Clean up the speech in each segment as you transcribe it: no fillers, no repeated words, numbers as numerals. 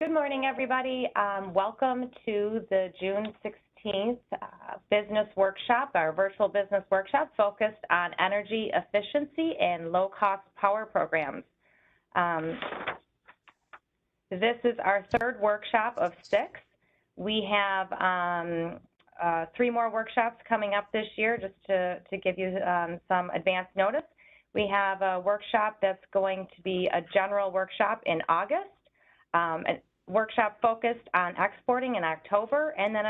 Good morning, everybody. Welcome to the June 16th business workshop, our virtual business workshop focused on energy efficiency and low-cost power programs. This is our third workshop of 6. We have 3 more workshops coming up this year, just to give you some advance notice. We have a workshop that's going to be a general workshop in August. A workshop focused on exporting in October, and then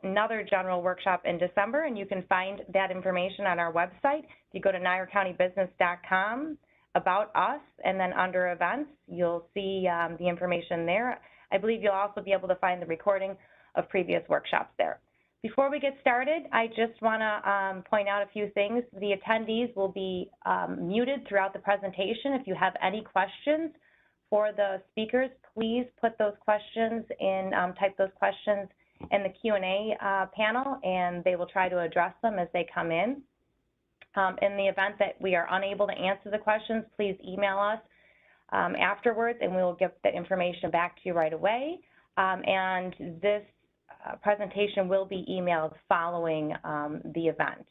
another general workshop in December, and you can find that information on our website. If you go to NiagaraCountyBusiness.com, about us, and then under events, you'll see the information there. I believe you'll also be able to find the recording of previous workshops there. Before we get started, I just want to point out a few things. The attendees will be muted throughout the presentation. If you have any questions for the speakers, please put those questions in, type those questions in the Q&A panel, and they will try to address them as they come in. In the event that we are unable to answer the questions, please email us afterwards, and we will get the information back to you right away. And this presentation will be emailed following the event.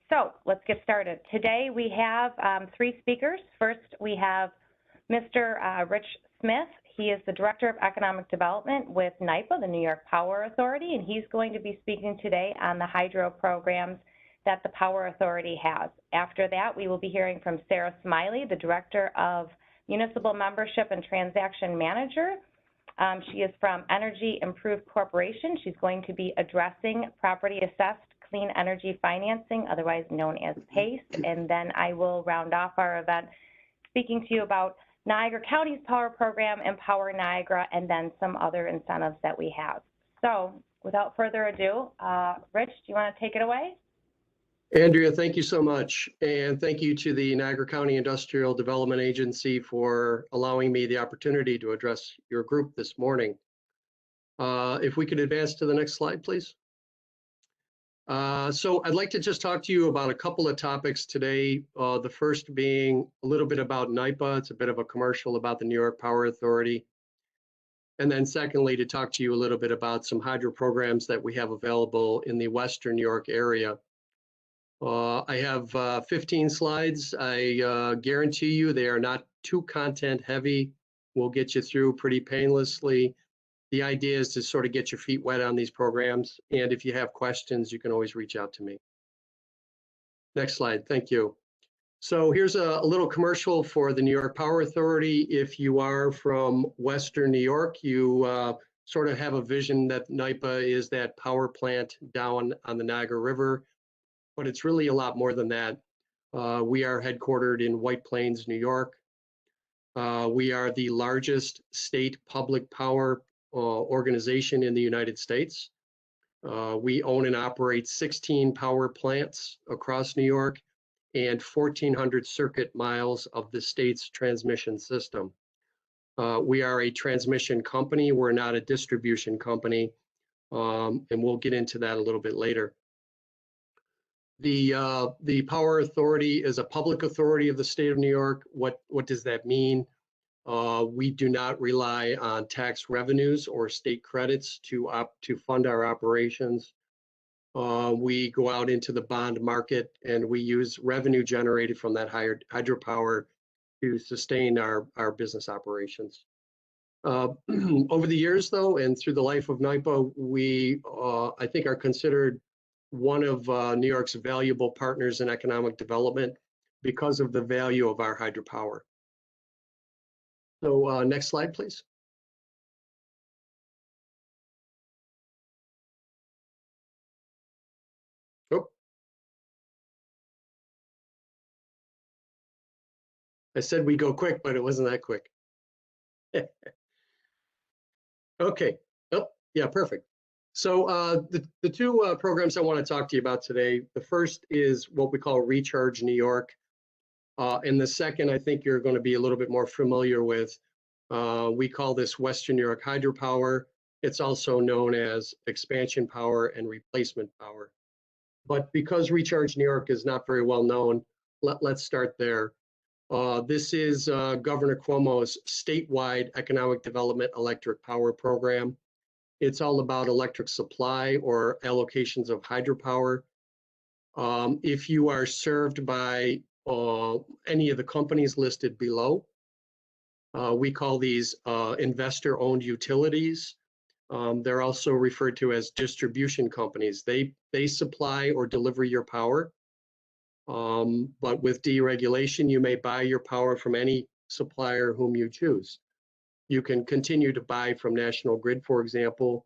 So let's get started. Today we have 3 speakers. First, we have Mr. Rich Smith. He is the Director of Economic Development with NYPA, the New York Power Authority, and he's going to be speaking today on the hydro programs that the Power Authority has. After that, we will be hearing from Sarah Smiley, the Director of Municipal Membership and Transaction Manager. She is from Energy Improved Corporation. She's going to be addressing Property Assessed Clean Energy Financing, otherwise known as PACE, and then I will round off our event speaking to you about Niagara County's power program, Empower Niagara, and then some other incentives that we have. So without further ado, Rich, do you want to take it away? Andrea, thank you so much. And thank you to the Niagara County Industrial Development Agency for allowing me the opportunity to address your group this morning. If we could advance to the next slide, please. So I'd like to just talk to you about a couple of topics today. The first being a little bit about NYPA. It's a bit of a commercial about the New York Power Authority. And then secondly, to talk to you a little bit about some hydro programs that we have available in the Western New York area. I have 15 slides. I guarantee you they are not too content heavy. We'll get you through pretty painlessly. The idea is to sort of get your feet wet on these programs. And if you have questions, you can always reach out to me. Next slide. Thank you. So here's a little commercial for the New York Power Authority. If you are from Western New York, you sort of have a vision that NYPA is that power plant down on the Niagara River. But it's really a lot more than that. We are headquartered in White Plains, New York. We are the largest state public power organization in the United States. We own and operate 16 power plants across New York and 1,400 circuit miles of the state's transmission system. We are a transmission company. We're not a distribution company, and we'll get into that a little bit later. The Power Authority is a public authority of the state of New York. What does that mean? We do not rely on tax revenues or state credits to fund our operations. We go out into the bond market and we use revenue generated from that hydropower to sustain our business operations. Over the years, though, and through the life of NYPA, we I think are considered one of New York's valuable partners in economic development because of the value of our hydropower. So next slide, please. Oh. I said we go quick, but it wasn't that quick. Okay. Oh, yeah, perfect. So the 2 programs I want to talk to you about today, the first is what we call Recharge New York. And the second, I think you're going to be a little bit more familiar with. We call this Western New York Hydropower. It's also known as Expansion Power and Replacement Power. But because Recharge New York is not very well known, let's start there. This is Governor Cuomo's statewide economic development electric power program. It's all about electric supply or allocations of hydropower. If you are served by any of the companies listed below, we call these investor-owned utilities. They're also referred to as distribution companies. They supply or deliver your power. But with deregulation, you may buy your power from any supplier whom you choose. You can continue to buy from National Grid, for example,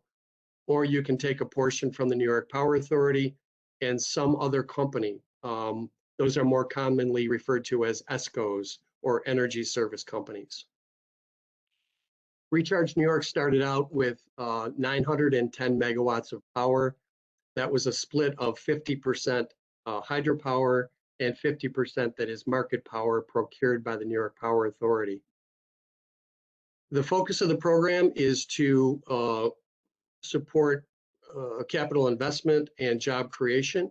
or you can take a portion from the New York Power Authority and some other company. Those are more commonly referred to as ESCOs or energy service companies. Recharge New York started out with 910 megawatts of power. That was a split of 50% hydropower and 50% that is market power procured by the New York Power Authority. The focus of the program is to support capital investment and job creation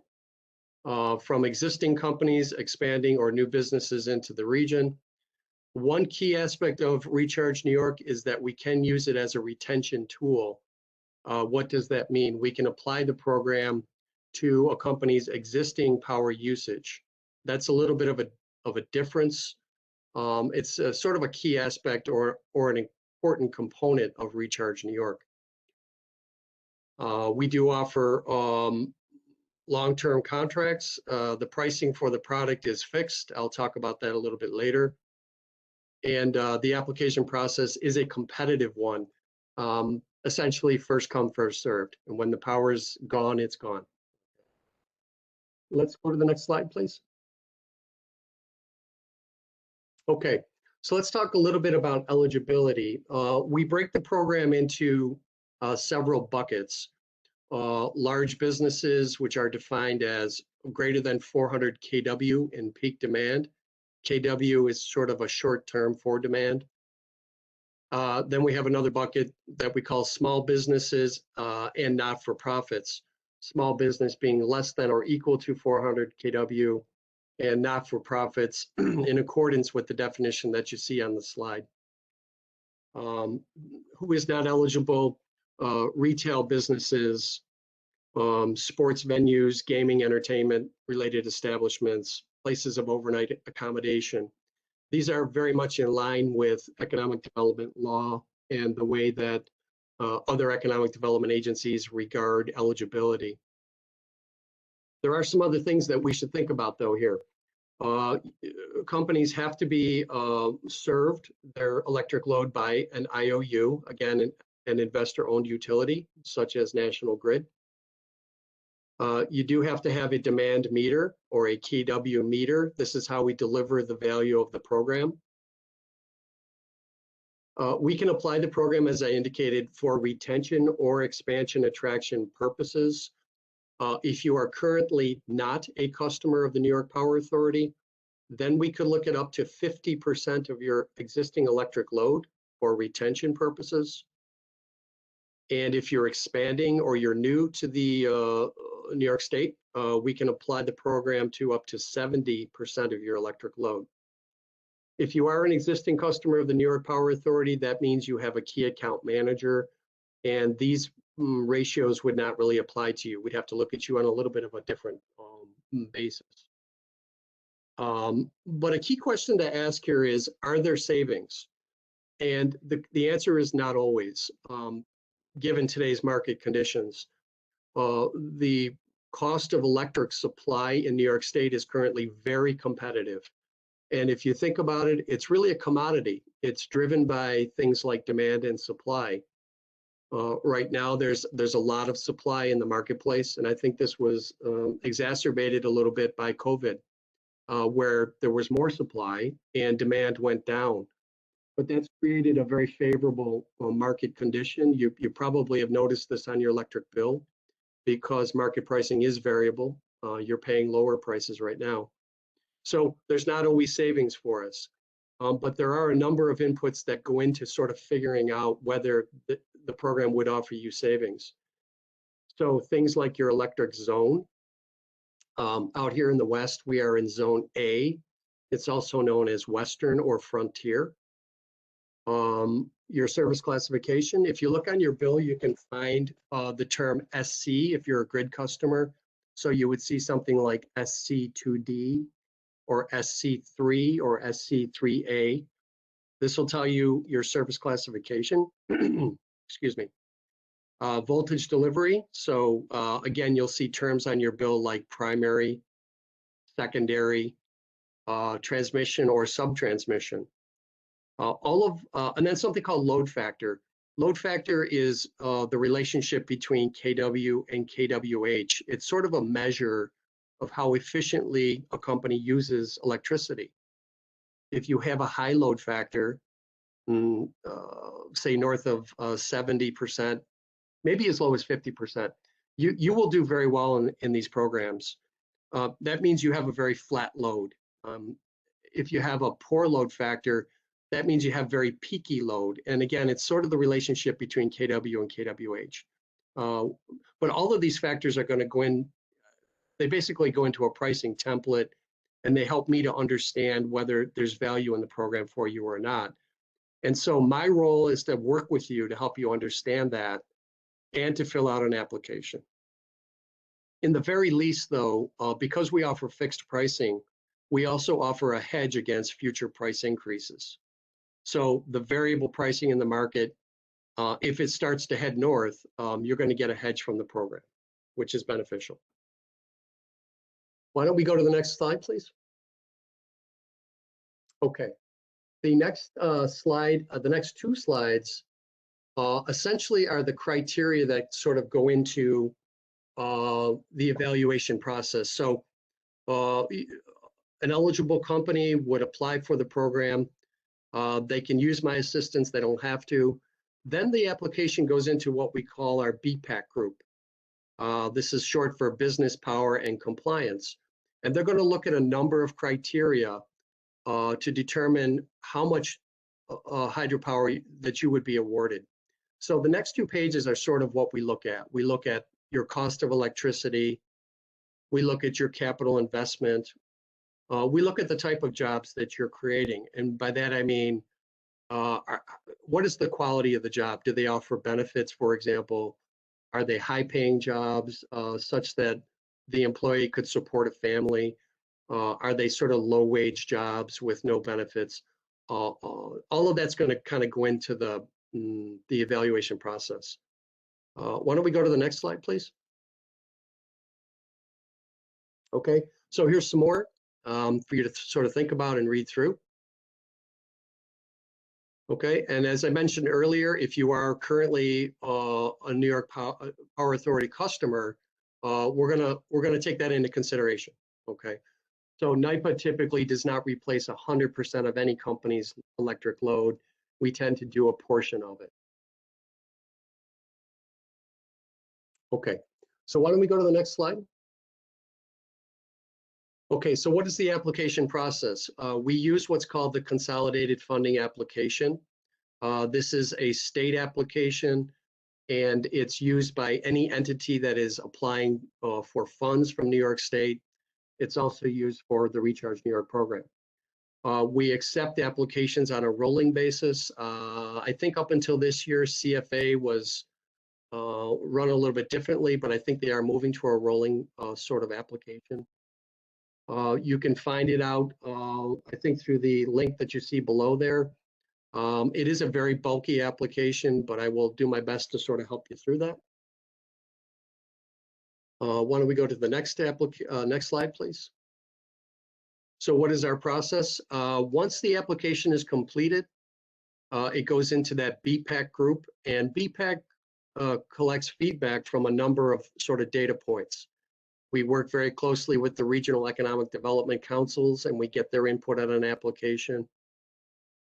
from existing companies expanding or new businesses into the region. One key aspect of Recharge New York is that we can use it as a retention tool. What does that mean? We can apply the program to a company's existing power usage. That's a little bit of a difference. It's sort of a key aspect or an important component of Recharge New York. We do offer long-term contracts. The pricing for the product is fixed. I'll talk about that a little bit later. And the application process is a competitive one, essentially first come, first served. And when the power is gone, it's gone. Let's go to the next slide, please. Okay, so let's talk a little bit about eligibility. We break the program into several buckets. Large businesses, which are defined as greater than 400 kW in peak demand. kW is sort of a short term for demand. Then we have another bucket that we call small businesses and not-for-profits. Small business being less than or equal to 400 kW and not-for-profits in accordance with the definition that you see on the slide. Who is not eligible? Retail businesses, sports venues, gaming, entertainment related establishments, places of overnight accommodation. These are very much in line with economic development law and the way that other economic development agencies regard eligibility. There are some other things that we should think about though here. Companies have to be served their electric load by an IOU, again, an investor-owned utility, such as National Grid. You do have to have a demand meter or a kW meter. This is how we deliver the value of the program. We can apply the program, as I indicated, for retention or expansion attraction purposes. If you are currently not a customer of the New York Power Authority, then we could look at up to 50% of your existing electric load for retention purposes. And if you're expanding or you're new to the New York State, we can apply the program to up to 70% of your electric load. If you are an existing customer of the New York Power Authority, that means you have a key account manager, and these ratios would not really apply to you. We'd have to look at you on a little bit of a different basis. But a key question to ask here is, are there savings? And the answer is not always. Given today's market conditions, the cost of electric supply in New York State is currently very competitive. And if you think about it, it's really a commodity. It's driven by things like demand and supply. Right now, there's a lot of supply in the marketplace, and I think this was exacerbated a little bit by COVID, where there was more supply and demand went down. But that's created a very favorable market condition. You probably have noticed this on your electric bill, because market pricing is variable. You're paying lower prices right now. So there's not always savings for us. But there are a number of inputs that go into sort of figuring out whether the program would offer you savings. So things like your electric zone. Out here in the West, we are in Zone A. It's also known as Western or Frontier. Your service classification, if you look on your bill, you can find the term SC if you're a grid customer. So you would see something like SC2D or SC3 or SC3A. This will tell you your service classification. Excuse me. Voltage delivery. So again, you'll see terms on your bill like primary, secondary, transmission or subtransmission. And then something called load factor. Load factor is the relationship between KW and KWH. It's sort of a measure of how efficiently a company uses electricity. If you have a high load factor, say north of 70%, maybe as low as 50%, you will do very well in these programs. That means you have a very flat load. If you have a poor load factor, that means you have very peaky load. And again, it's sort of the relationship between KW and KWH. But all of these factors are going to go in, they basically go into a pricing template, and they help me to understand whether there's value in the program for you or not. And so my role is to work with you to help you understand that and to fill out an application. In the very least, though, because we offer fixed pricing, we also offer a hedge against future price increases. So the variable pricing in the market, if it starts to head north, you're going to get a hedge from the program, which is beneficial. Why don't we go to the next slide, please? Okay. The next slide, the next two slides, essentially are the criteria that sort of go into the evaluation process. So an eligible company would apply for the program. They can use my assistance, they don't have to. Then the application goes into what we call our BPAC group. This is short for Business Power and Compliance. And they're going to look at a number of criteria to determine how much hydropower that you would be awarded. So the next two pages are sort of what we look at. We look at your cost of electricity. We look at your capital investment. We look at the type of jobs that you're creating. And by that, I mean, what is the quality of the job? Do they offer benefits, for example? Are they high-paying jobs such that the employee could support a family? Are they sort of low-wage jobs with no benefits? All of that's going to kind of go into the evaluation process. Why don't we go to the next slide, please? Okay, so here's some more for you to sort of think about and read through. Okay, and as I mentioned earlier, if you are currently a New York Power Authority customer, we're gonna take that into consideration. Okay, so NYPA typically does not replace 100% of any company's electric load. We tend to do a portion of it. Okay, so why don't we go to the next slide? Okay, so what is the application process? We use what's called the Consolidated Funding Application. This is a state application, and it's used by any entity that is applying for funds from New York State. It's also used for the Recharge New York program. We accept applications on a rolling basis. I think up until this year, CFA was run a little bit differently, but I think they are moving to a rolling sort of application. You can find it out, I think, through the link that you see below there. It is a very bulky application, but I will do my best to sort of help you through that. Why don't we go to the next slide, please? So what is our process? Once the application is completed, it goes into that BPAC group, and BPAC collects feedback from a number of sort of data points. We work very closely with the regional economic development councils, and we get their input on an application.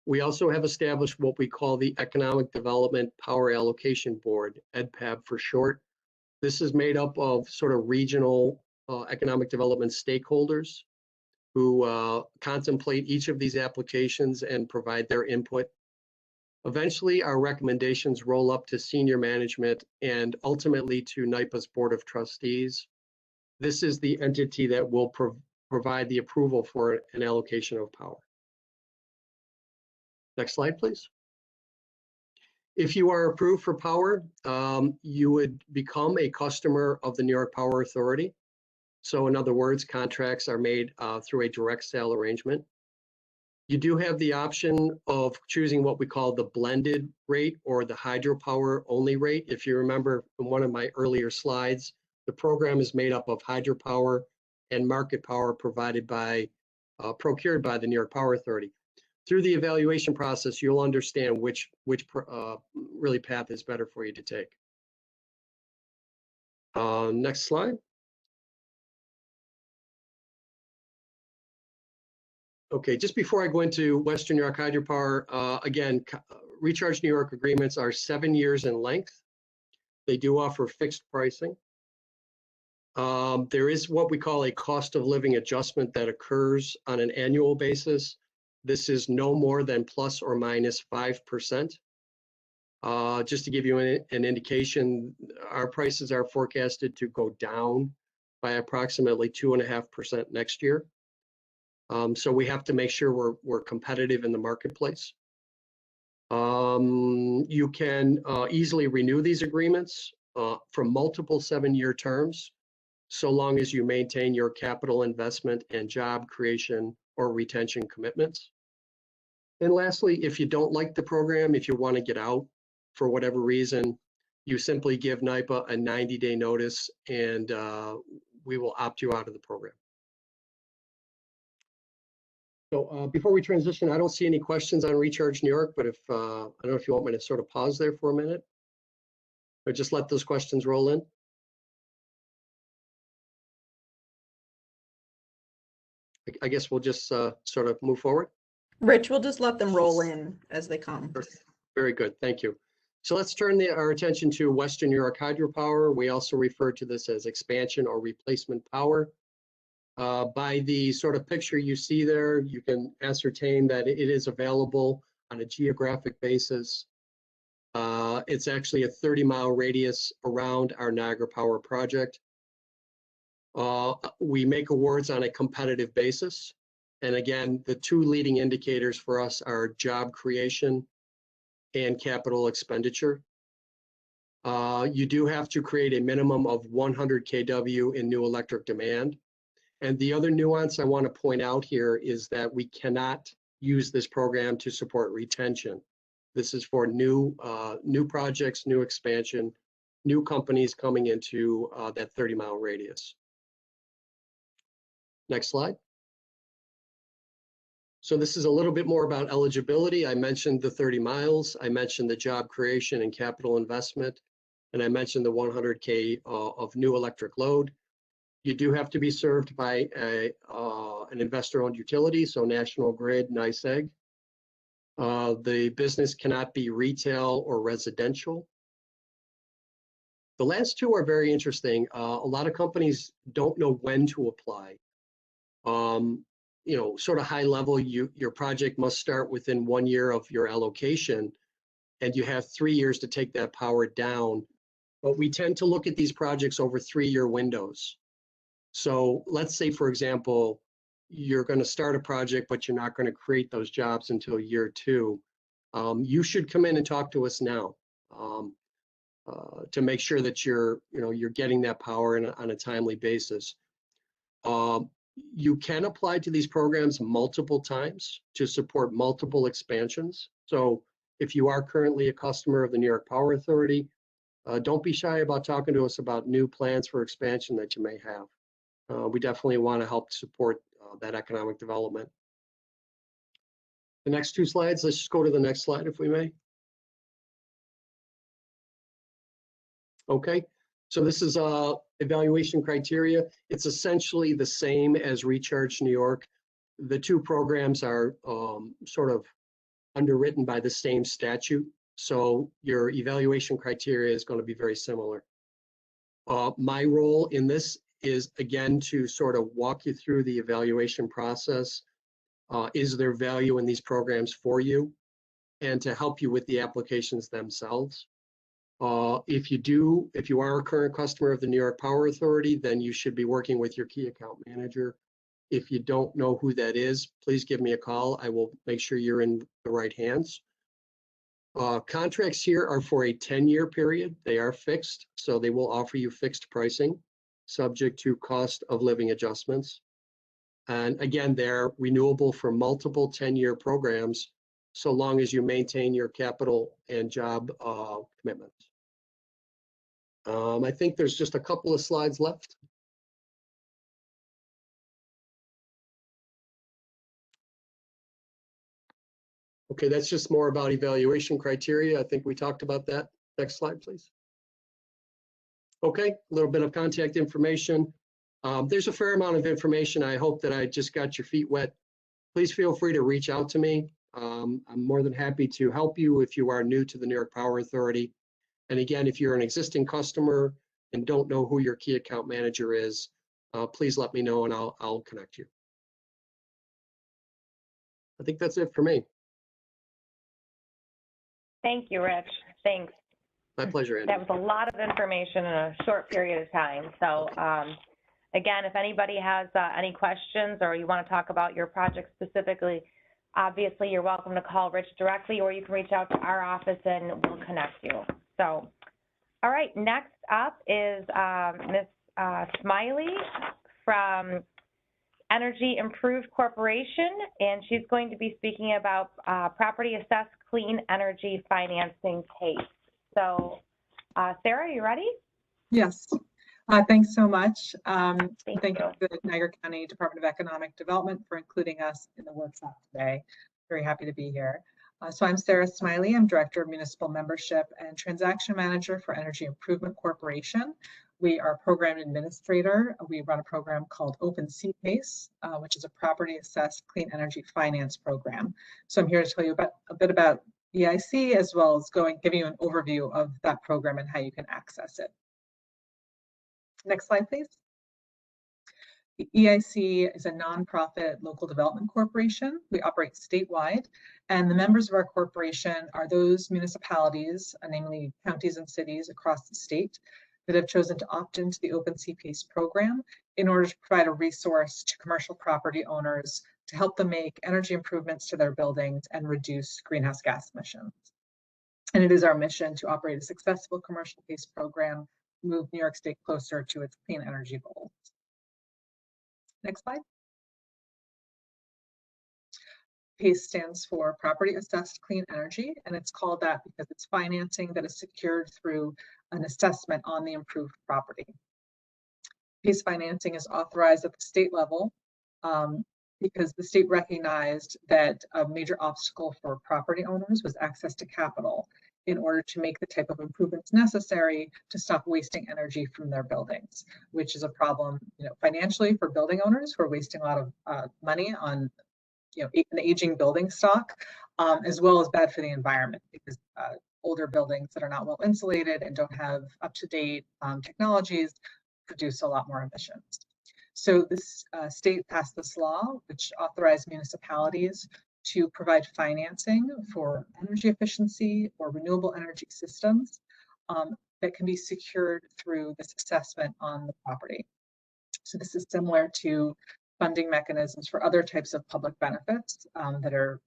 We also have established what we call the Economic Development Power Allocation Board, EDPAB for short. This is made up of sort of regional economic development stakeholders who contemplate each of these applications and provide their input. Eventually, our recommendations roll up to senior management and ultimately to NYPA's Board of Trustees. This is the entity that will provide the approval for an allocation of power. Next slide, please. If you are approved for power, you would become a customer of the New York Power Authority. So in other words, contracts are made through a direct sale arrangement. You do have the option of choosing what we call the blended rate or the hydropower only rate. If you remember from one of my earlier slides, the program is made up of hydropower and market power provided by, procured by the New York Power Authority. Through the evaluation process, you'll understand which really path is better for you to take. Next slide. Okay, just before I go into Western New York Hydropower, again, Recharge New York agreements are 7 years in length. They do offer fixed pricing. There is what we call a cost of living adjustment that occurs on an annual basis. This is no more than plus or minus 5%. Just to give you an indication, our prices are forecasted to go down by approximately 2.5% next year. So we have to make sure we're competitive in the marketplace. You can easily renew these agreements for multiple 7-year terms, so long as you maintain your capital investment and job creation or retention commitments. And lastly, if you don't like the program, if you want to get out for whatever reason, you simply give NYPA a 90-day notice and we will opt you out of the program. So before we transition, I don't see any questions on Recharge New York, but if I don't know if you want me to sort of pause there for a minute or just let those questions roll in. I guess we'll just sort of move forward. Rich, we'll just let them roll in as they come. Very good, thank you. So let's turn our attention to Western New York Hydropower. We also refer to this as expansion or replacement power. By the sort of picture you see there, you can ascertain that it is available on a geographic basis. It's actually a 30-mile radius around our Niagara Power project. We make awards on a competitive basis. And again, the two leading indicators for us are job creation and capital expenditure. You do have to create a minimum of 100 kW in new electric demand. And the other nuance I want to point out here is that we cannot use this program to support retention. This is for new projects, new expansion, new companies coming into that 30-mile radius. Next slide. So this is a little bit more about eligibility. I mentioned the 30 miles. I mentioned the job creation and capital investment. And I mentioned the 100K of new electric load. You do have to be served by an investor-owned utility, so National Grid, NYSEG. The business cannot be retail or residential. The last two are very interesting. A lot of companies don't know when to apply. You know, sort of high level, your project must start within 1 year of your allocation, and you have 3 years to take that power down. But we tend to look at these projects over 3-year windows. So let's say, for example, you're going to start a project, but you're not going to create those jobs until year 2. You should come in and talk to us now to make sure that you're getting that power on a timely basis. You can apply to these programs multiple times to support multiple expansions. So if you are currently a customer of the New York Power Authority, don't be shy about talking to us about new plans for expansion that you may have. We definitely want to help support that economic development. The next 2 slides, let's just go to the next slide if we may. Okay, so this is evaluation criteria. It's essentially the same as Recharge New York. The 2 programs are sort of underwritten by the same statute, so your evaluation criteria is going to be very similar. My role in this is, again, to sort of walk you through the evaluation process. Is there value in these programs for you? And to help you with the applications themselves. If you are a current customer of the New York Power Authority, then you should be working with your key account manager If you don't know who that is, please give me a call. I will make sure you're in the right hands. Contracts here are for a 10-year period. They are fixed, so they will offer you fixed pricing, subject to cost of living adjustments. And again, they're renewable for multiple 10-year programs, so long as you maintain your capital and job commitments. I think there's just a couple of slides left. Okay, that's just more about evaluation criteria. I think we talked about that. Next slide, please. Okay, a little bit of contact information. There's a fair amount of information. I hope that I just got your feet wet. Please feel free to reach out to me. I'm more than happy to help you if you are new to the New York Power Authority. And again, if you're an existing customer and don't know who your key account manager is, please let me know and I'll connect you. I think that's it for me. Thank you, Rich. Thanks. My pleasure, Andy. That was a lot of information in a short period of time. So again, if anybody has any questions or you want to talk about your project specifically, obviously you're welcome to call Rich directly, or you can reach out to our office and we'll connect you. So, all right, next up is Ms. Smiley from Energy Improved Corporation, and she's going to be speaking about property assessed clean energy financing case. So, Sarah, are you ready? Yes. Thanks so much. Thank you to the Niagara County Department of Economic Development for including us in the workshop today. Very happy to be here. So I'm Sarah Smiley. I'm Director of Municipal Membership and Transaction Manager for Energy Improvement Corporation. We are a program administrator. We run a program called Open CPACE, which is a property assessed clean energy finance program. So I'm here to tell you a bit about EIC, as well as giving you an overview of that program and how you can access it. Next slide, please. The EIC is a nonprofit local development corporation. We operate statewide, and the members of our corporation are those municipalities, namely counties and cities across the state, that have chosen to opt into the Open CPACE program in order to provide a resource to commercial property owners to help them make energy improvements to their buildings and reduce greenhouse gas emissions. And it is our mission to operate a successful commercial PACE program, move New York State closer to its clean energy goals. Next slide. PACE stands for Property Assessed Clean Energy, and it's called that because it's financing that is secured through an assessment on the improved property. PACE financing is authorized at the state level because the state recognized that a major obstacle for property owners was access to capital in order to make the type of improvements necessary to stop wasting energy from their buildings, which is a problem, financially for building owners who are wasting a lot of money on, an aging building stock, as well as bad for the environment because older buildings that are not well insulated and don't have up-to-date technologies produce a lot more emissions. So this state passed this law, which authorized municipalities to provide financing for energy efficiency or renewable energy systems that can be secured through this assessment on the property. So this is similar to funding mechanisms for other types of public benefits that are,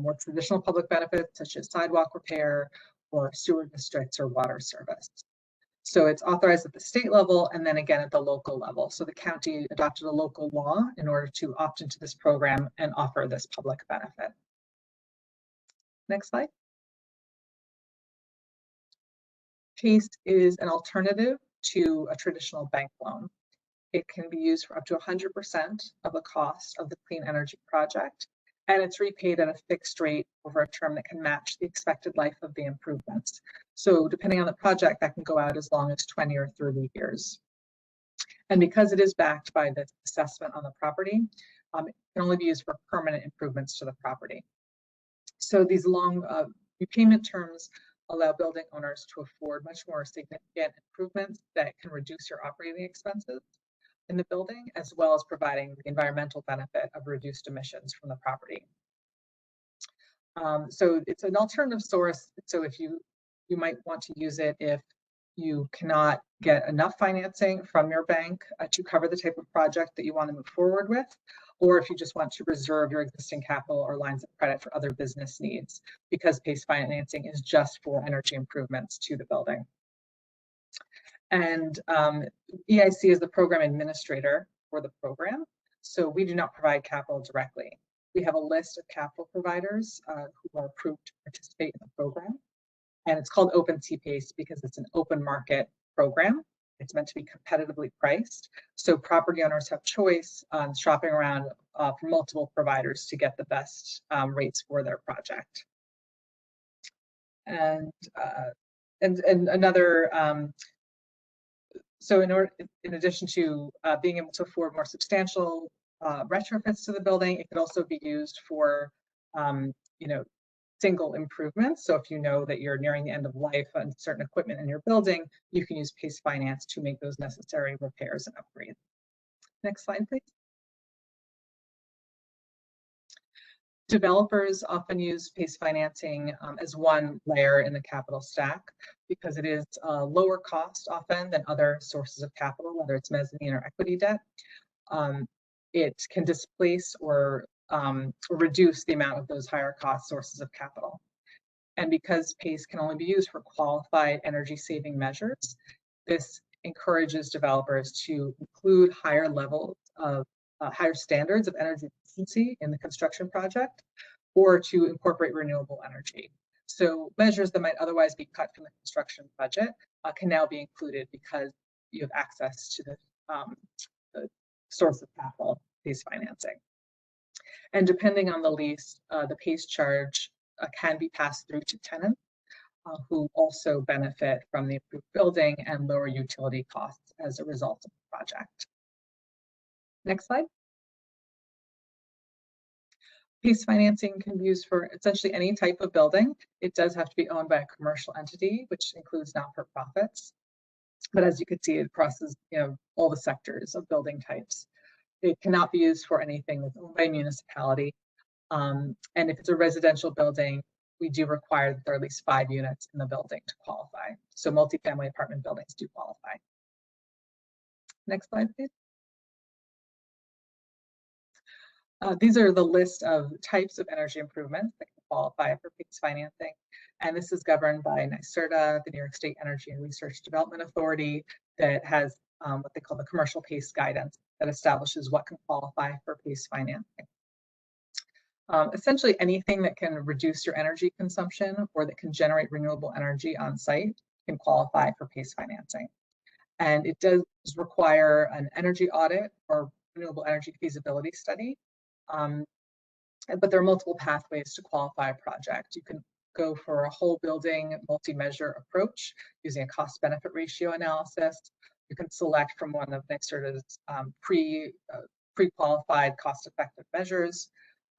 more traditional public benefits such as sidewalk repair or sewer districts or water service. So it's authorized at the state level and then again at the local level. So the county adopted a local law in order to opt into this program and offer this public benefit. Next slide. PACE is an alternative to a traditional bank loan. It can be used for up to 100% of the cost of the clean energy project, and it's repaid at a fixed rate over a term that can match the expected life of the improvements. So depending on the project, that can go out as long as 20 or 30 years. And because it is backed by this assessment on the property, it can only be used for permanent improvements to the property. So these long repayment terms allow building owners to afford much more significant improvements that can reduce your operating expenses in the building, as well as providing the environmental benefit of reduced emissions from the property. So it's an alternative source. So if you might want to use it if you cannot get enough financing from your bank to cover the type of project that you want to move forward with, or if you just want to reserve your existing capital or lines of credit for other business needs, because PACE financing is just for energy improvements to the building. And EIC is the program administrator for the program, so we do not provide capital directly. We have a list of capital providers who are approved to participate in the program. And it's called Open CPACE because it's an open market program. It's meant to be competitively priced. So property owners have choice on shopping around for multiple providers to get the best rates for their project. And another, so in addition to being able to afford more substantial retrofits to the building, it could also be used for, single improvements. So if you know that you're nearing the end of life on certain equipment in your building, you can use PACE Finance to make those necessary repairs and upgrades. Next slide, please. Developers often use PACE financing as one layer in the capital stack because it is lower cost often than other sources of capital, whether it's mezzanine or equity debt. It can displace or reduce the amount of those higher cost sources of capital. And because PACE can only be used for qualified energy saving measures, this encourages developers to include higher levels of higher standards of energy efficiency in the construction project, or to incorporate renewable energy. So measures that might otherwise be cut from the construction budget can now be included because you have access to the source of capital, PACE financing. And depending on the lease, the PACE charge can be passed through to tenants who also benefit from the improved building and lower utility costs as a result of the project. Next slide. PACE financing can be used for essentially any type of building. It does have to be owned by a commercial entity, which includes not-for-profits. But as you can see, it crosses all the sectors of building types. It cannot be used for anything that's owned by a municipality. And if it's a residential building, we do require that there are at least 5 units in the building to qualify. So multifamily apartment buildings do qualify. Next slide, please. These are the list of types of energy improvements that can qualify for PACE financing. And this is governed by NYSERDA, the New York State Energy and Research Development Authority, that has what they call the commercial PACE guidance that establishes what can qualify for PACE financing. Essentially anything that can reduce your energy consumption or that can generate renewable energy on site can qualify for PACE financing. And it does require an energy audit or renewable energy feasibility study. But there are multiple pathways to qualify a project. You can go for a whole building multi-measure approach using a cost-benefit ratio analysis. You can select from one of NYSERDA's pre-qualified cost-effective measures,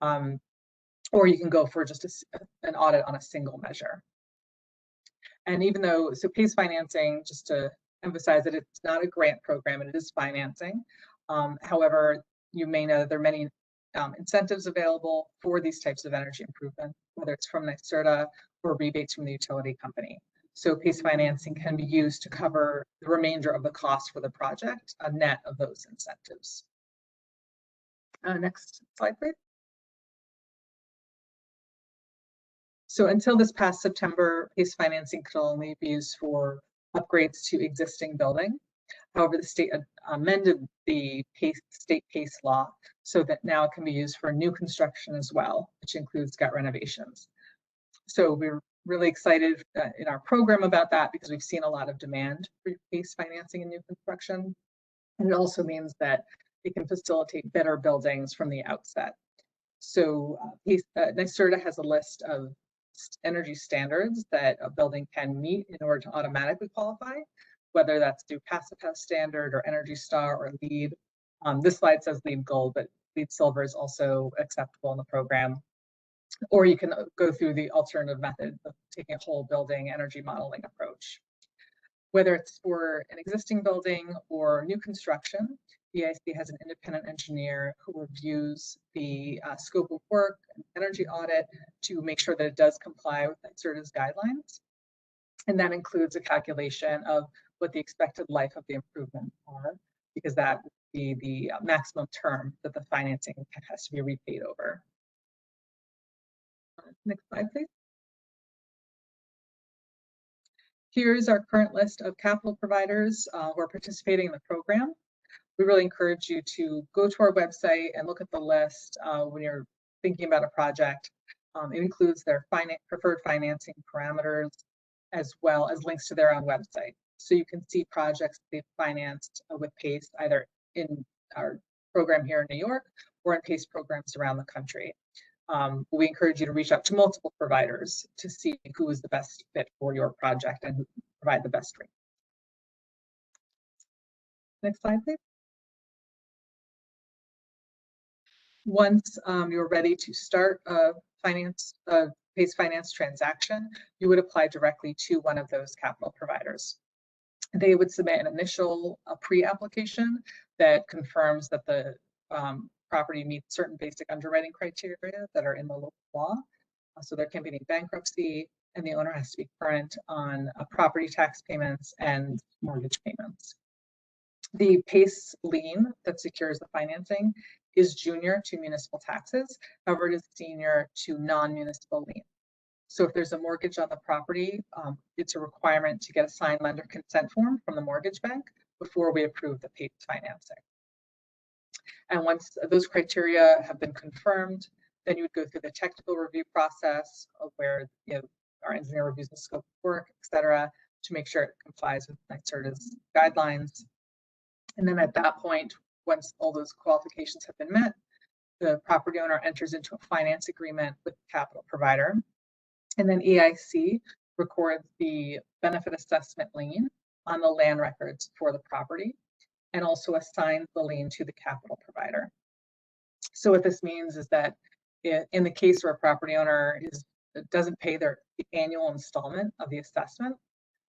or you can go for just an audit on a single measure. And even though, so PACE financing, just to emphasize that it's not a grant program and it is financing. However, you may know that there are many incentives available for these types of energy improvement, whether it's from NYSERDA or rebates from the utility company. So PACE financing can be used to cover the remainder of the cost for the project, a net of those incentives. Next slide, please. So until this past September, PACE financing could only be used for upgrades to existing buildings. However, the state amended the state PACE law so that now it can be used for new construction as well, which includes gut renovations. So we're really excited in our program about that because we've seen a lot of demand for PACE financing in new construction. And it also means that it can facilitate better buildings from the outset. So NYSERDA has a list of energy standards that a building can meet in order to automatically qualify, whether that's through Passive House Standard or Energy Star or LEED. This slide says LEED Gold, but LEED Silver is also acceptable in the program. Or you can go through the alternative method of taking a whole building energy modeling approach. Whether it's for an existing building or new construction, EIC has an independent engineer who reviews the scope of work and energy audit to make sure that it does comply with NYSERDA's guidelines. And that includes a calculation of what the expected life of the improvement are, because that would be the maximum term that the financing has to be repaid over. Next slide, please. Here's our current list of capital providers who are participating in the program. We really encourage you to go to our website and look at the list when you're thinking about a project. It includes their preferred financing parameters, as well as links to their own website. So you can see projects they've financed with PACE, either in our program here in New York or in PACE programs around the country. We encourage you to reach out to multiple providers to see who is the best fit for your project and who can provide the best rate. Next slide, please. Once you're ready to start a PACE finance transaction, you would apply directly to one of those capital providers. They would submit an initial pre-application that confirms that the property meets certain basic underwriting criteria that are in the local law. So there can't be any bankruptcy, and the owner has to be current on property tax payments and mortgage payments. The PACE lien that secures the financing is junior to municipal taxes. However, it is senior to non-municipal lien. So if there's a mortgage on the property, it's a requirement to get a signed lender consent form from the mortgage bank before we approve the PACE financing. And once those criteria have been confirmed, then you would go through the technical review process of where our engineer reviews the scope of work, et cetera, to make sure it complies with NYSERDA's guidelines. And then at that point, once all those qualifications have been met, the property owner enters into a finance agreement with the capital provider. And then EIC records the benefit assessment lien on the land records for the property and also assigns the lien to the capital provider. So what this means is that in the case where a property owner doesn't pay the annual installment of the assessment,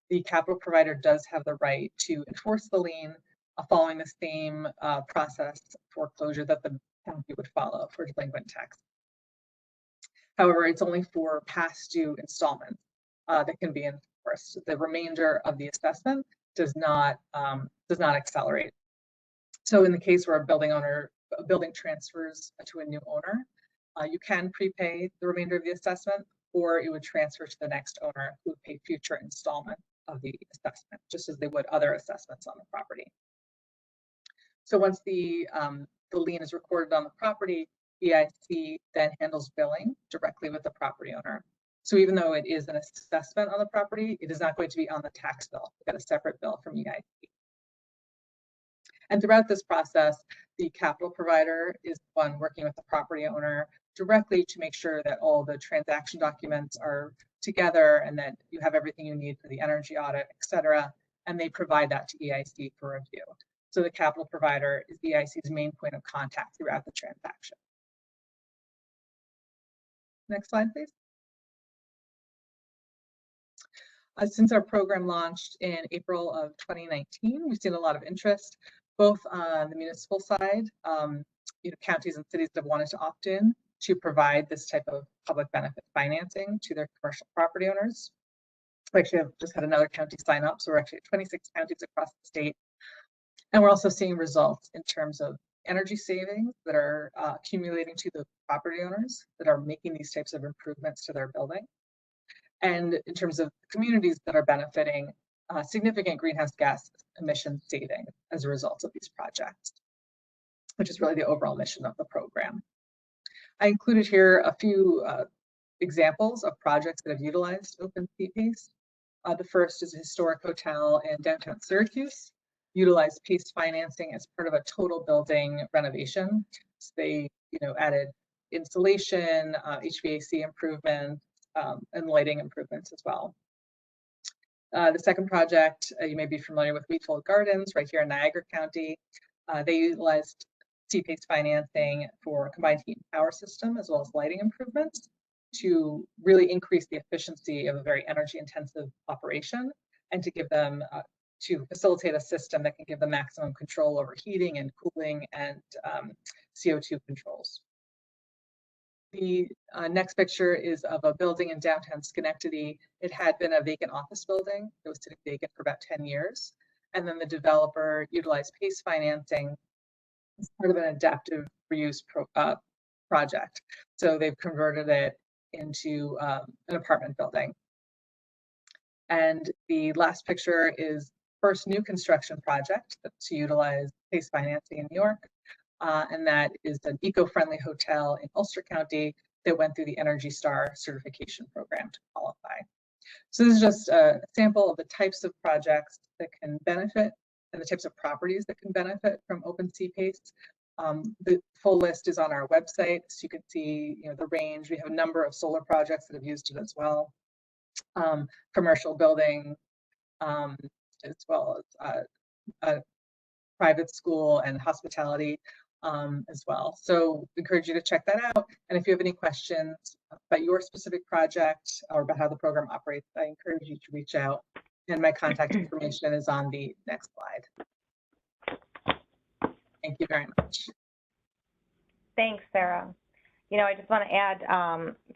the capital provider does have the right to enforce the lien following the same process foreclosure that the county would follow for delinquent tax. However, it's only for past due installments that can be enforced. The remainder of the assessment does not accelerate. So in the case where a building transfers to a new owner, you can prepay the remainder of the assessment, or it would transfer to the next owner who would pay future installment of the assessment, just as they would other assessments on the property. So once the lien is recorded on the property, EIC then handles billing directly with the property owner. So even though it is an assessment on the property, it is not going to be on the tax bill. We get a separate bill from EIC. And throughout this process, the capital provider is the one working with the property owner directly to make sure that all the transaction documents are together and that you have everything you need for the energy audit, et cetera. And they provide that to EIC for review. So the capital provider is EIC's main point of contact throughout the transaction. Next slide, please. Since our program launched in April of 2019, we've seen a lot of interest, both on the municipal side. Counties and cities have wanted to opt in to provide this type of public benefit financing to their commercial property owners. We actually have just had another county sign up, so we're actually at 26 counties across the state. And we're also seeing results in terms of energy savings that are accumulating to the property owners that are making these types of improvements to their building. And in terms of communities that are benefiting significant greenhouse gas emission savings as a result of these projects, which is really the overall mission of the program. I included here a few examples of projects that have utilized Open PACE. The first is a historic hotel in downtown Syracuse, utilized PACE financing as part of a total building renovation. So they added insulation, HVAC improvements, and lighting improvements as well. The second project, you may be familiar with Wheatfold Gardens right here in Niagara County. They utilized CPACE financing for a combined heat and power system as well as lighting improvements to really increase the efficiency of a very energy intensive operation and to give them to facilitate a system that can give them maximum control over heating and cooling and CO2 controls. The next picture is of a building in downtown Schenectady. It had been a vacant office building. It was sitting vacant for about 10 years. And then the developer utilized PACE financing as part of an adaptive reuse project. So they've converted it into an apartment building. And the last picture is first new construction project to utilize PACE financing in New York. And that is an eco-friendly hotel in Ulster County that went through the Energy Star certification program to qualify. So this is just a sample of the types of projects that can benefit and the types of properties that can benefit from OpenSea PACE. The full list is on our website, so you can see, the range. We have a number of solar projects that have used it as well, commercial building, as well as a private school and hospitality as well. So encourage you to check that out. And if you have any questions about your specific project or about how the program operates, I encourage you to reach out. And my contact information is on the next slide. Thank you very much. Thanks, Sarah. I just want to add,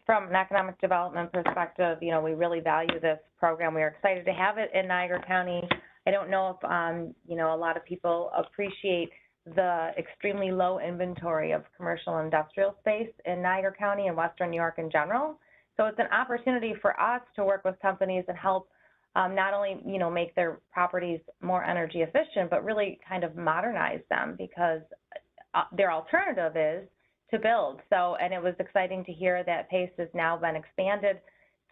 from an economic development perspective, we really value this program. We are excited to have it in Niagara County. I don't know if, a lot of people appreciate the extremely low inventory of commercial and industrial space in Niagara County and Western New York in general. So it's an opportunity for us to work with companies and help not only, make their properties more energy efficient, but really kind of modernize them, because their alternative is to build. So, and it was exciting to hear that PACE has now been expanded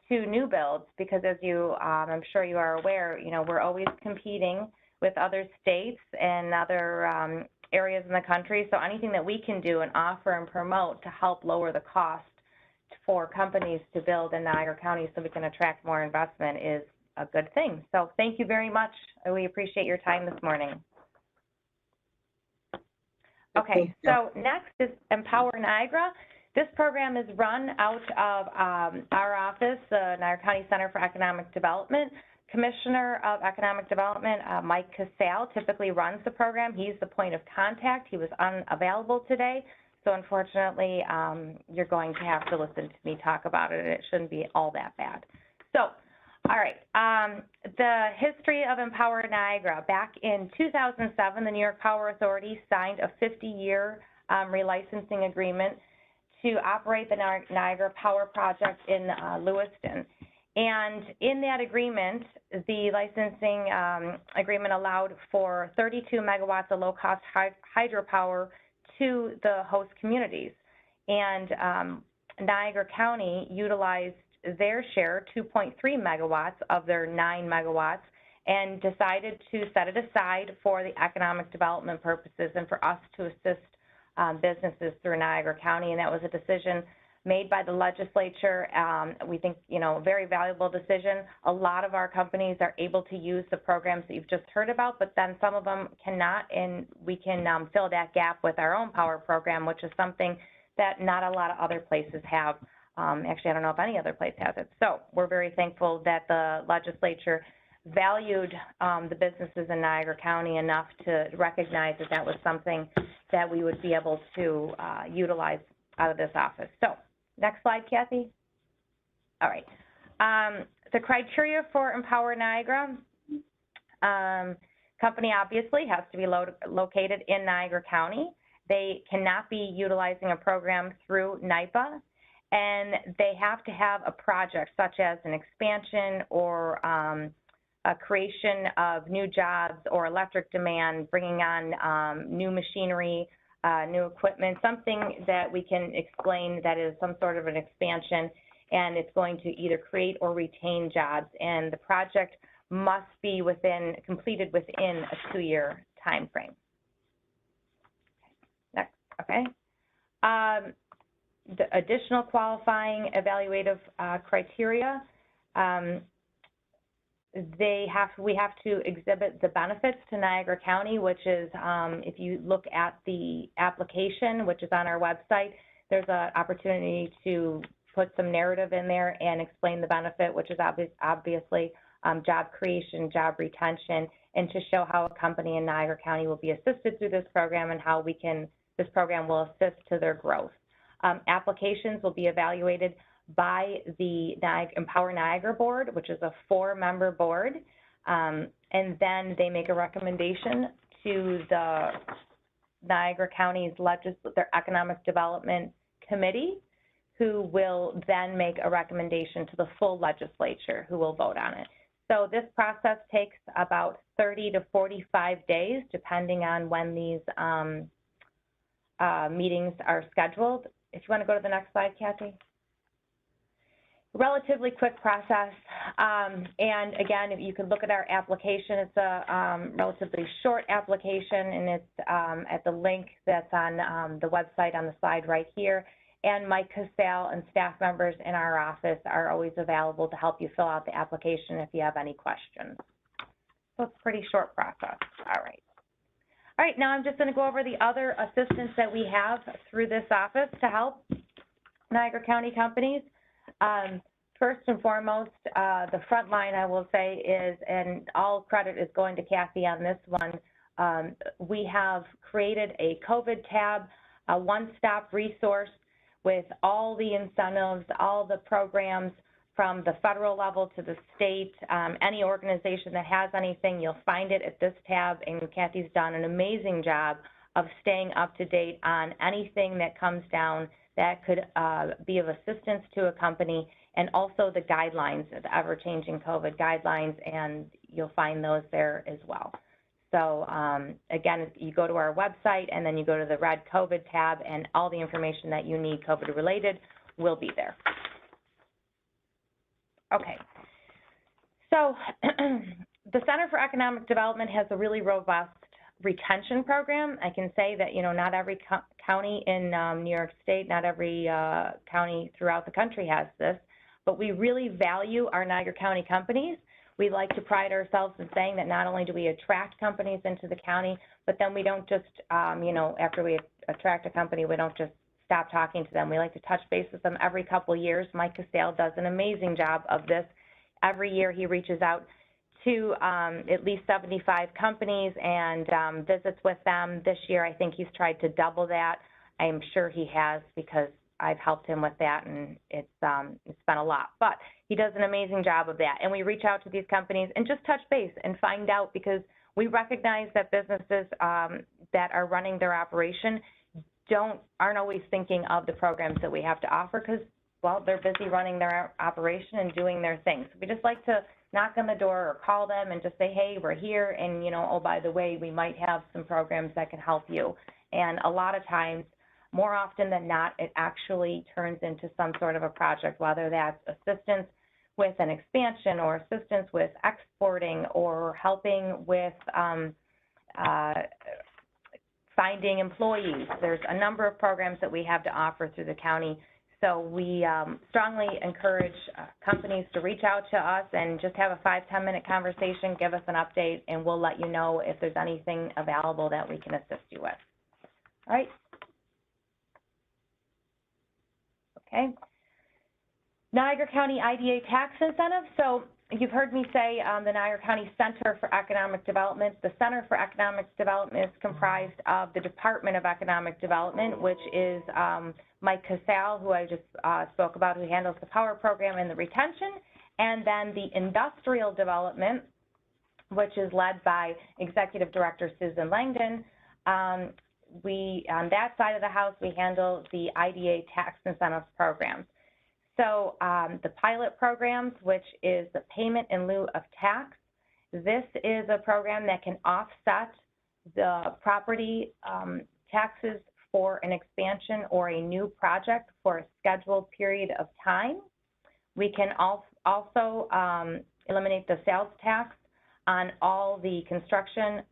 to new builds, because as you, I'm sure you are aware, we're always competing with other states and other areas in the country. So anything that we can do and offer and promote to help lower the cost for companies to build in Niagara County so we can attract more investment is a good thing. So thank you very much. We appreciate your time this morning. Okay, so next is Empower Niagara. This program is run out of our office, the Niagara County Center for Economic Development. Commissioner of Economic Development, Mike Casale, typically runs the program. He's the point of contact. He was unavailable today, so unfortunately, you're going to have to listen to me talk about it, and it shouldn't be all that bad. So, all right, the history of Empower Niagara. Back in 2007, the New York Power Authority signed a 50-year relicensing agreement to operate the Niagara Power Project in Lewiston. And in that agreement, the licensing agreement allowed for 32 megawatts of low-cost hydropower to the host communities. And Niagara County utilized their share, 2.3 megawatts of their 9 megawatts, and decided to set it aside for the economic development purposes and for us to assist businesses through Niagara County. And that was a decision made by the legislature. We think, a very valuable decision. A lot of our companies are able to use the programs that you've just heard about, but then some of them cannot, and we can fill that gap with our own power program, which is something that not a lot of other places have. Actually, I don't know if any other place has it. So we're very thankful that the legislature valued the businesses in Niagara County enough to recognize that that was something that we would be able to utilize out of this office. So next slide, Kathy. All right. The criteria for Empower Niagara. Company obviously has to be located in Niagara County. They cannot be utilizing a program through NYPA, and they have to have a project such as an expansion or a creation of new jobs or electric demand, bringing on new machinery, new equipment, something that we can explain that is some sort of an expansion, and it's going to either create or retain jobs. And the project must be completed within a 2-year time frame. Next, okay. The additional qualifying evaluative criteria. We have to exhibit the benefits to Niagara County, which is, if you look at the application, which is on our website, there's an opportunity to put some narrative in there and explain the benefit, which is obviously job creation, job retention, and to show how a company in Niagara County will be assisted through this program and how this program will assist to their growth. Applications will be evaluated by the Empower Niagara Board, which is a 4-member board, and then they make a recommendation to the Niagara County's their Economic Development Committee, who will then make a recommendation to the full legislature, who will vote on it. So this process takes about 30 to 45 days, depending on when these meetings are scheduled. If you want to go to the next slide, Kathy. Relatively quick process. And again, if you could look at our application, it's a relatively short application, and it's at the link that's on the website on the slide right here. And Mike Casale and staff members in our office are always available to help you fill out the application if you have any questions. So it's a pretty short process. All right. All right, now I'm just going to go over the other assistance that we have through this office to help Niagara County companies. First and foremost, the front line, I will say, is, and all credit is going to Kathy on this one, we have created a COVID tab, a one-stop resource with all the incentives, all the programs from the federal level to the state. Any organization that has anything, you'll find it at this tab, and Kathy's done an amazing job of staying up to date on anything that comes down that could be of assistance to a company, and also the guidelines, the ever-changing COVID guidelines, and you'll find those there as well. So again, you go to our website and then you go to the red COVID tab, and all the information that you need COVID related will be there. Okay, so the Center for Economic Development has a really robust retention program. I can say that, you know, not every county in New York State, not every county throughout the country has this, but we really value our Niagara County companies. We like to pride ourselves in saying that not only do we attract companies into the county, but then we don't just, you know, after we attract a company, we don't just stop talking to them. We like to touch base with them every couple years. Mike Casale does an amazing job of this. Every year he reaches out to at least 75 companies and visits with them. This year, I think he's tried to double that. I am sure he has, because I've helped him with that, and it's been a lot. But he does an amazing job of that. And we reach out to these companies and just touch base and find out, because we recognize that businesses that are running their operation aren't always thinking of the programs that we have to offer, because, well, they're busy running their operation and doing their things. We just like to knock on the door or call them and just say, hey, we're here, and, you know, oh, by the way, we might have some programs that can help you. And a lot of times, more often than not, it actually turns into some sort of a project, whether that's assistance with an expansion or assistance with exporting or helping with finding employees. There's a number of programs that we have to offer through the county. So we strongly encourage companies to reach out to us and just have a 5-10 minute conversation, give us an update, and we'll let you know if there's anything available that we can assist you with. All right. Okay. Niagara County IDA tax incentives. So you've heard me say the Niagara County Center for Economic Development. The Center for Economic Development is comprised of the Department of Economic Development, which is Mike Casale, who I just spoke about, who handles the power program and the retention, and then the Industrial Development, which is led by Executive Director Susan Langdon. On that side of the house, we handle the IDA tax incentives programs. So the pilot programs, which is the payment in lieu of tax, this is a program that can offset the property taxes for an expansion or a new project for a scheduled period of time. We can also eliminate the sales tax on all the construction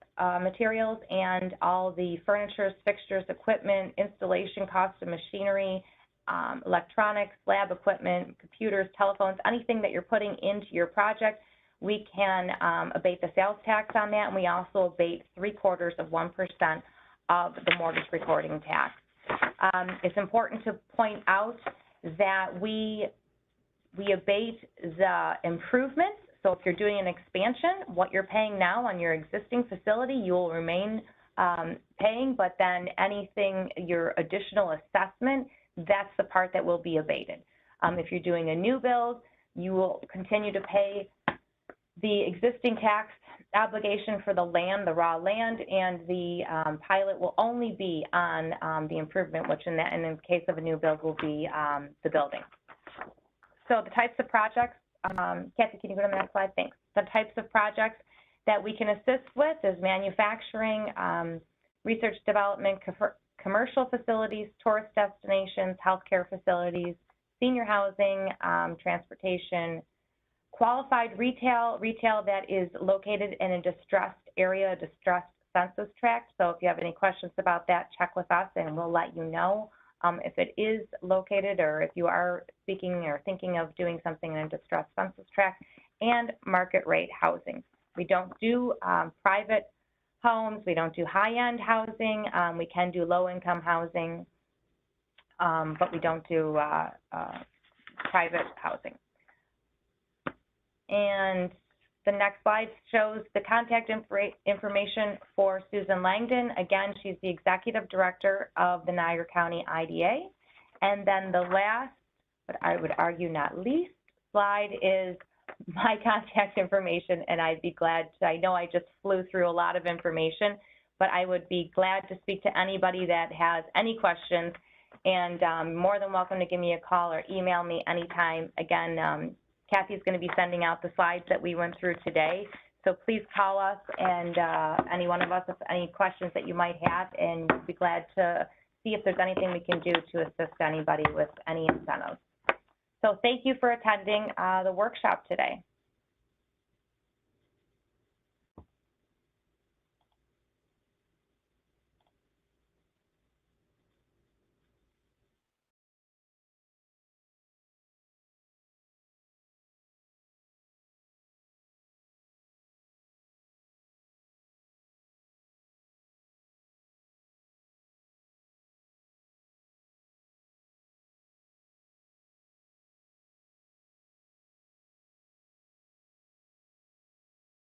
materials and all the furniture, fixtures, equipment, installation costs of machinery, electronics, lab equipment, computers, telephones, anything that you're putting into your project. We can abate the sales tax on that, and we also abate 0.75% of the mortgage recording tax. It's important to point out that we abate the improvements. So if you're doing an expansion, what you're paying now on your existing facility, you will remain paying, but then anything, your additional assessment, that's the part that will be abated. If you're doing a new build, you will continue to pay the existing tax obligation for the land, the raw land, and the pilot will only be on the improvement, which in the case of a new build will be the building. So the types of projects, Kathy, can you go to the next slide? Thanks. The types of projects that we can assist with is manufacturing, research development, commercial facilities, tourist destinations, healthcare facilities, senior housing, transportation, qualified retail that is located in a distressed area, a distressed census tract. So if you have any questions about that, check with us and we'll let you know if it is located or if you are speaking or thinking of doing something in a distressed census tract, and market rate housing. We don't do private homes, we don't do high-end housing, we can do low-income housing, but we don't do private housing. And the next slide shows the contact information for Susan Langdon. Again, she's the Executive Director of the Niagara County IDA. And then the last, but I would argue not least, slide is my contact information, and I'd be glad to, I know I just flew through a lot of information, but I would be glad to speak to anybody that has any questions, and more than welcome to give me a call or email me anytime. Again, Kathy's going to be sending out the slides that we went through today, so please call us and any one of us if any questions that you might have, and we'd be glad to see if there's anything we can do to assist anybody with any incentives. So thank you for attending the workshop today.